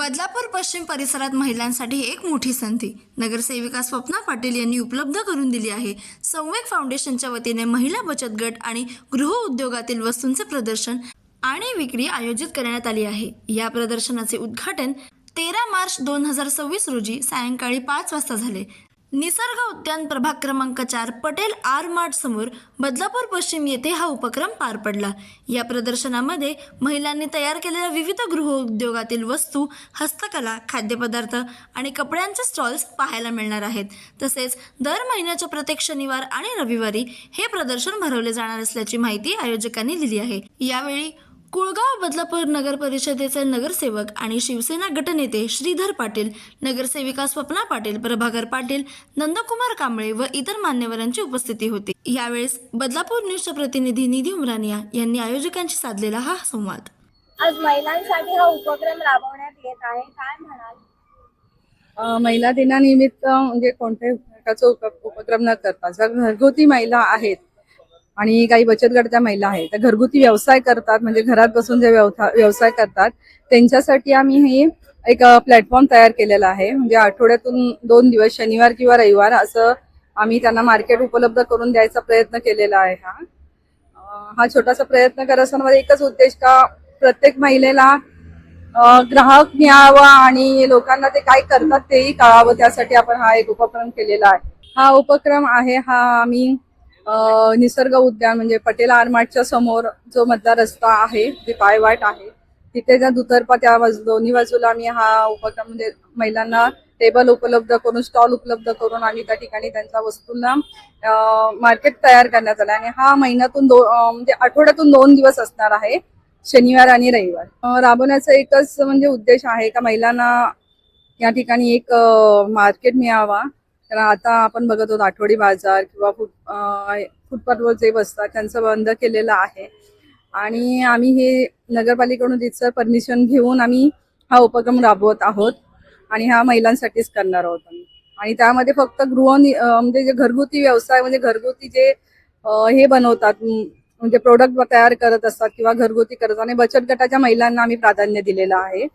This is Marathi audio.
बदलापूर पश्चिम परिसरात महिलांसाठी एक मोठी संधी नगरसेविका स्वप्ना पाटील यांनी उपलब्ध करून दिली आहे। संवेग फाउंडेशनच्या वतीने महिला बचत गट आणि गृह उद्योगातील वस्तूंचे प्रदर्शन आणि विक्री आयोजित करण्यात आली आहे। या प्रदर्शनाचे उद्घाटन 13 मार्च 2026 रोजी सायंकाळी 5 वाजता झाले। निसर्ग उद्यान प्रभाग क्रमांक 4 पटेल आर मार्ट समोर बदलापूर पश्चिम येथे हा उपक्रम पार पडला। या प्रदर्शनामध्ये महिलांनी तयार केलेल्या विविध गृहउद्योगातील वस्तू, हस्तकला, खाद्यपदार्थ आणि कपड्यांचे स्टॉल्स पाहायला मिळणार आहेत। तसेच दर महिन्याच्या प्रत्येक शनिवार आणि रविवारी हे प्रदर्शन भरवले जाणार असल्याची माहिती आयोजकांनी दिली आहे। यावेळी कुळगाव बदलापूर नगर परिषदेचे नगरसेवक आणि शिवसेना गटनेते श्रीधर पाटील, नगरसेविका स्वप्ना पाटील, प्रभाकर पाटील, नंदकुमार कांबळे व इतर मान्यवरांची उपस्थिती होती। यावेळेस बदलापूर न्यूजच्या प्रतिनिधी निधी उमरानिया यांनी आयोजकांशी साधलेला हा संवाद। आज महिलांसाठी हा उपक्रम राबवण्यात येत आहे, काय म्हणाल? महिला दिनानिमित्त म्हणजे कोणत्याही प्रकारचा उपक्रम न करता जर घरगुती महिला आहेत आणि काही बचत गटाच्या महिला आहेत त्या घरगुती व्यवसाय करतात, म्हणजे घरात बसून जे व्यवसाय करतात त्यांच्यासाठी आम्ही हे एक प्लॅटफॉर्म तयार केलेला आहे। म्हणजे आठवड्यातून 2 दिवस शनिवार किंवा रविवार असं आम्ही त्यांना मार्केट उपलब्ध करून द्यायचा प्रयत्न केलेला आहे। हा छोटासा प्रयत्न करत असताना एकच उद्देश का प्रत्येक महिलेला ग्राहक मिळावा आणि लोकांना ते काय करतात तेही कळावं, त्यासाठी आपण हा एक उपक्रम केलेला आहे। हा उपक्रम आहे हा आम्ही निसर्ग उद्यान म्हणजे पटेल आर मार्टच्या समोर जो मधला रस्ता आहे जे पायवाट आहे तिथे ज्या दुतर्फा त्या दोन्ही बाजूला आम्ही हा उपक्रम म्हणजे महिलांना टेबल उपलब्ध करून, स्टॉल उपलब्ध करून आम्ही त्या ठिकाणी त्यांच्या वस्तूंना मार्केट तयार करण्यात आलं आणि हा महिन्यातून म्हणजे आठवड्यातून 2 दिवस असणार आहे, शनिवार आणि रविवार। राबवण्याचा एकच म्हणजे उद्देश आहे का महिलांना या ठिकाणी एक मार्केट मिळावा। कारण आता आपण बघत आहोत आठवडी बाजार किंवा फुटपाथवर जे बसतात त्यांचं बंद केलेलं आहे आणि आम्ही हे नगरपालिकेकडून तिथचं परमिशन घेऊन आम्ही हा उपक्रम राबवत आहोत आणि हा महिलांसाठीच करणार आहोत आणि त्यामध्ये फक्त म्हणजे जे घरगुती व्यवसाय म्हणजे घरगुती जे हे बनवतात म्हणजे प्रोडक्ट तयार करत असतात किंवा घरगुती करत आणि बचत गटाच्या महिलांना आम्ही प्राधान्य दिलेलं आहे।